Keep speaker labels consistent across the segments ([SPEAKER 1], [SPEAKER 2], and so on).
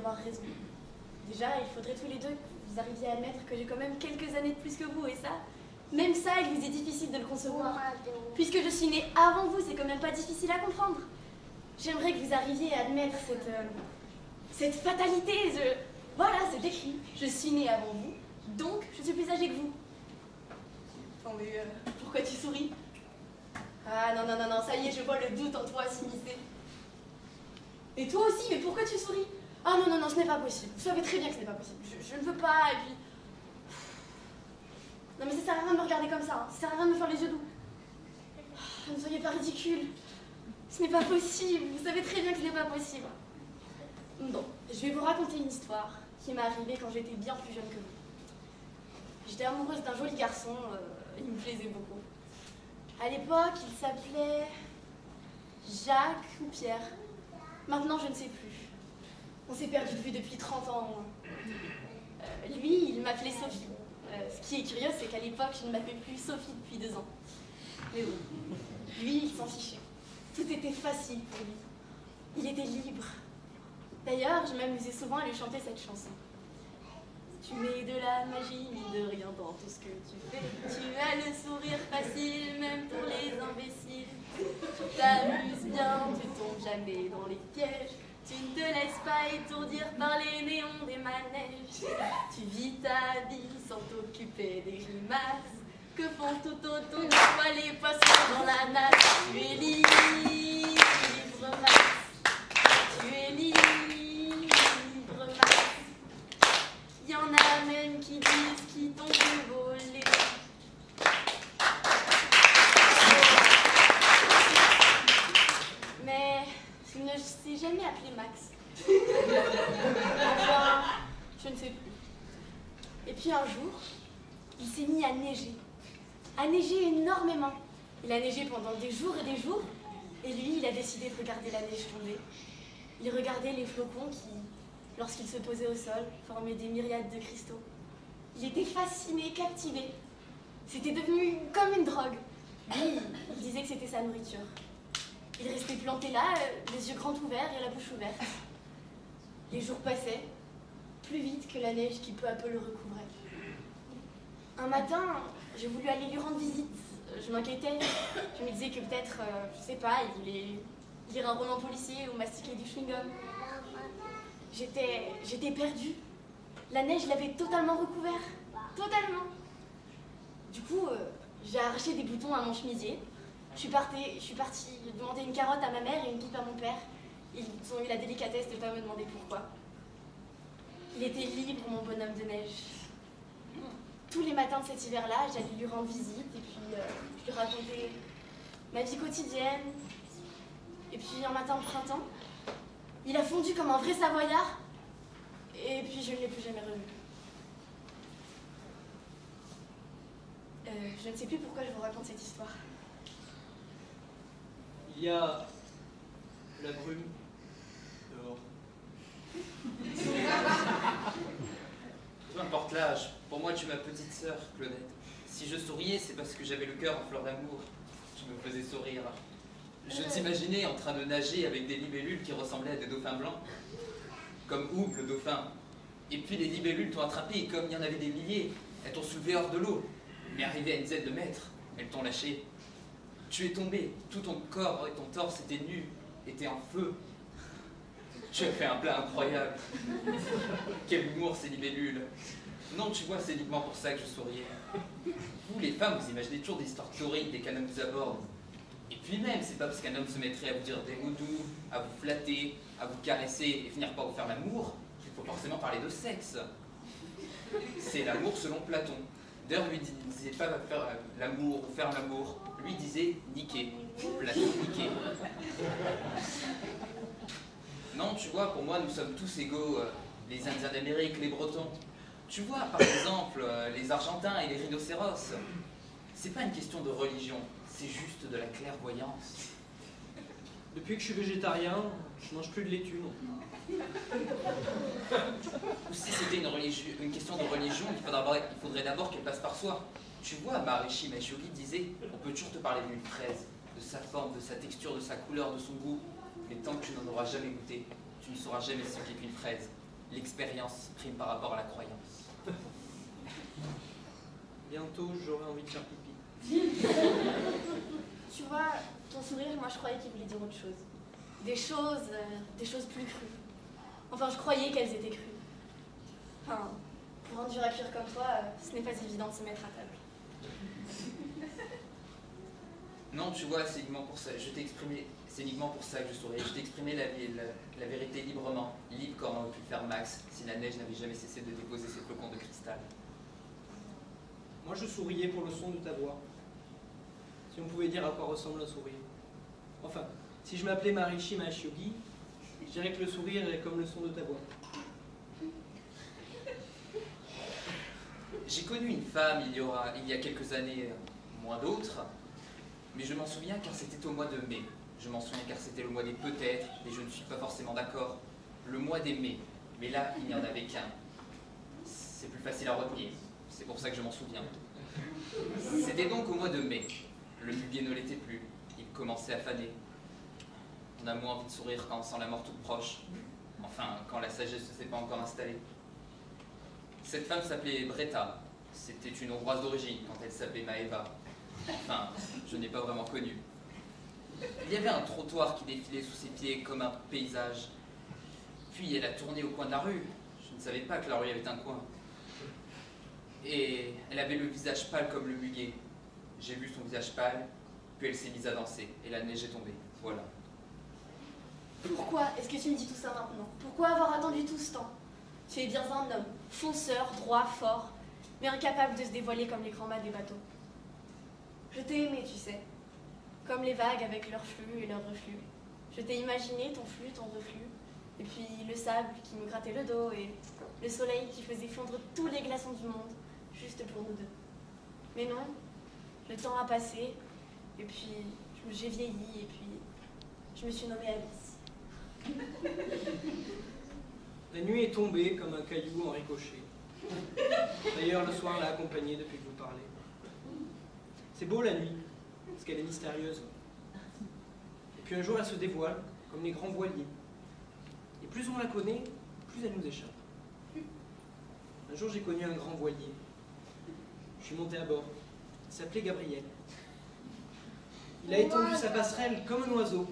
[SPEAKER 1] avoir raison. Déjà, il faudrait tous les deux que vous arriviez à admettre que j'ai quand même quelques années de plus que vous, et ça, même ça, il vous est difficile de le concevoir. Puisque je suis née avant vous, c'est quand même pas difficile à comprendre. J'aimerais que vous arriviez à admettre cette fatalité. Voilà, c'est écrit. Je suis née avant vous, donc je suis plus âgée que vous. Attends, mais pourquoi tu souris? Ah non, non, non, non, ça y est, je vois le doute en toi s'immiscer. Et toi aussi, mais pourquoi tu souris? Ah non, non, non, ce n'est pas possible. Vous savez très bien que ce n'est pas possible. Je ne veux pas, et puis... Non mais ça sert à rien de me regarder comme ça, hein. Ça sert à rien de me faire les yeux doux. Ne soyez pas ridicule. Ce n'est pas possible, vous savez très bien que ce n'est pas possible. Bon, je vais vous raconter une histoire qui m'est arrivée quand j'étais bien plus jeune que vous. J'étais amoureuse d'un joli garçon, il me plaisait beaucoup. À l'époque, il s'appelait Jacques ou Pierre. Maintenant, je ne sais plus. On s'est perdu de vue depuis 30 ans au moins. Lui, il m'appelait Sophie. Ce qui est curieux, c'est qu'à l'époque, je ne m'appelais plus Sophie depuis 2 ans. Mais bon, lui, il s'en fichait. Tout était facile pour lui. Il était libre. D'ailleurs, je m'amusais souvent à lui chanter cette chanson. Tu mets de la magie, ni de rien dans tout ce que tu fais. Tu as le sourire facile, même pour les imbéciles. Tu t'amuses bien, tu tombes jamais dans les pièges. Tu ne te laisses pas étourdir par les néons des manèges. Tu vis ta vie sans t'occuper des grimaces que font tout autour de toi les poissons dans la nasse. Tu es libre, Max. Tu es libre, Max. Il y en a même qui disent qu'ils t'ont volé. Mais je ne sais jamais appeler Max. Enfin, je ne sais plus. Et puis un jour, il s'est mis à neiger. À neiger énormément. Il a neigé pendant des jours et des jours. Et lui, il a décidé de regarder la neige tomber. Il regardait les flocons qui, lorsqu'ils se posaient au sol, formaient des myriades de cristaux. Il était fasciné, captivé. C'était devenu comme une drogue. Lui, il disait que c'était sa nourriture. Il restait planté là, les yeux grands ouverts et la bouche ouverte. Les jours passaient, plus vite que la neige qui peu à peu le recouvrait. Un matin, j'ai voulu aller lui rendre visite. Je m'inquiétais. Je me disais que peut-être, je sais pas, il voulait lire un roman policier ou mastiquer du chewing-gum. J'étais perdue. La neige l'avait totalement recouvert. Totalement. Du coup, j'ai arraché des boutons à mon chemisier. Je suis partie demander une carotte à ma mère et une pipe à mon père. Ils ont eu la délicatesse de ne pas me demander pourquoi. Il était libre, mon bonhomme de neige. Tous les matins de cet hiver-là, j'allais lui rendre visite et puis je lui racontais ma vie quotidienne. Et puis un matin de printemps, il a fondu comme un vrai Savoyard et puis je ne l'ai plus jamais revu. Je ne sais plus pourquoi je vous raconte cette histoire.
[SPEAKER 2] Il y a la brume dehors.
[SPEAKER 3] Peu importe l'âge, pour moi tu es ma petite sœur, Claudette. Si je souriais, c'est parce que j'avais le cœur en fleur d'amour. Je me faisais sourire. Je t'imaginais en train de nager avec des libellules qui ressemblaient à des dauphins blancs. Comme Hoop, le dauphin. Et puis les libellules t'ont attrapé et comme il y en avait des milliers, elles t'ont soulevé hors de l'eau. Mais arrivé à une dizaine de mètres, elles t'ont lâché. Tu es tombé, tout ton corps et ton torse étaient nus, étaient en feu. Tu as fait un plat incroyable. Quel humour ces libellules. Non, tu vois, c'est uniquement pour ça que je souriais. Vous, les femmes, vous imaginez toujours des histoires torrides dès qu'un homme vous aborde. Et puis même, c'est pas parce qu'un homme se mettrait à vous dire des mots doux, à vous flatter, à vous caresser et finir par vous faire l'amour, qu'il faut forcément parler de sexe. C'est l'amour selon Platon. D'ailleurs, lui disait pas faire l'amour ou faire l'amour. Lui disait niquer. Platon, niquer. Non, tu vois, pour moi, nous sommes tous égaux. Les Indiens d'Amérique, les Bretons. Tu vois, par exemple, les Argentins et les rhinocéros. C'est pas une question de religion, c'est juste de la clairvoyance.
[SPEAKER 2] Depuis que je suis végétarien, je mange plus de laitue non plus.
[SPEAKER 3] Ou si c'était une question de religion, il faudrait d'abord qu'elle passe par soi. Tu vois, Maharishi Mahesh Yogi disait, on peut toujours te parler d'une fraise, de sa forme, de sa texture, de sa couleur, de son goût, mais tant que tu n'en auras jamais goûté, tu ne sauras jamais ce qu'est qu'une fraise. L'expérience prime par rapport à la croyance.
[SPEAKER 2] Bientôt, j'aurai envie de faire pipi.
[SPEAKER 1] Tu vois, ton sourire, moi je croyais qu'il voulait dire autre chose. Des choses plus crues. Enfin, je croyais qu'elles étaient crues. Enfin, pour un dur à cuire comme toi, ce n'est pas évident de se mettre à table.
[SPEAKER 3] Non, tu vois, c'est uniquement pour ça. C'est uniquement pour ça que je souriais. Je t'ai exprimé la vérité librement, libre comme aurait pu le faire Max, si la neige n'avait jamais cessé de déposer ses flocons de cristal.
[SPEAKER 2] Moi, je souriais pour le son de ta voix. Si on pouvait dire à quoi ressemble un sourire. Enfin, si je m'appelais Maharishi Mahesh Yogi, je dirais que le sourire est comme le son de ta voix.
[SPEAKER 3] J'ai connu une femme il y a quelques années, moins d'autres, mais je m'en souviens car c'était au mois de mai. Je m'en souviens car c'était le mois des peut-être, et je ne suis pas forcément d'accord. Le mois des mai, mais là, il n'y en avait qu'un. C'est plus facile à retenir, c'est pour ça que je m'en souviens. C'était donc au mois de mai. Le muguet ne l'était plus, il commençait à faner. On a moins envie de sourire quand on sent la mort toute proche. Enfin, quand la sagesse ne s'est pas encore installée. Cette femme s'appelait Bretta. C'était une Hongroise d'origine quand elle s'appelait Maeva. Enfin, je n'ai pas vraiment connu. Il y avait un trottoir qui défilait sous ses pieds comme un paysage. Puis elle a tourné au coin de la rue. Je ne savais pas que la rue avait un coin. Et elle avait le visage pâle comme le muguet. J'ai vu son visage pâle, puis elle s'est mise à danser, et la neige est tombée. Voilà.
[SPEAKER 1] Pourquoi est-ce que tu me dis tout ça maintenant? Pourquoi avoir attendu tout ce temps? Tu es bien un homme, fonceur, droit, fort, mais incapable de se dévoiler comme les grands mâts des bateaux. Je t'ai aimé, tu sais, comme les vagues avec leur flux et leur reflux. Je t'ai imaginé, ton flux, ton reflux, et puis le sable qui me grattait le dos, et le soleil qui faisait fondre tous les glaçons du monde, juste pour nous deux. Mais non, le temps a passé, et puis j'ai vieilli, et puis je me suis nommée Alice.
[SPEAKER 2] La nuit est tombée comme un caillou en ricochet. D'ailleurs, le soir l'a accompagnée depuis que vous parlez. C'est beau la nuit, parce qu'elle est mystérieuse. Et puis un jour, elle se dévoile, comme les grands voiliers. Et plus on la connaît, plus elle nous échappe. Un jour, j'ai connu un grand voilier. Je suis monté à bord. Il s'appelait Gabriel. Il a étendu sa passerelle comme un oiseau.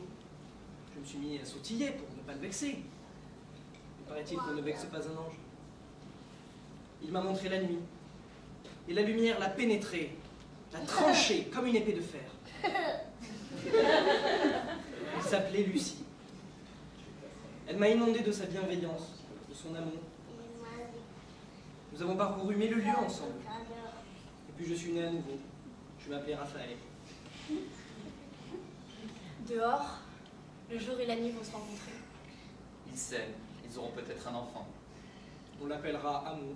[SPEAKER 2] Je me suis mis à sautiller pour ne pas le vexer. Mais paraît-il qu'on ne vexe pas un ange. Il m'a montré la nuit. Et la lumière l'a pénétré, l'a tranché comme une épée de fer. Elle s'appelait Lucie. Elle m'a inondé de sa bienveillance, de son amour. Nous avons parcouru 1000 lieues ensemble. Et puis je suis né à nouveau. Je m'appelais Raphaël.
[SPEAKER 1] Dehors, le jour et la nuit vont se rencontrer.
[SPEAKER 3] Ils s'aiment, ils auront peut-être un enfant.
[SPEAKER 2] On l'appellera Amour.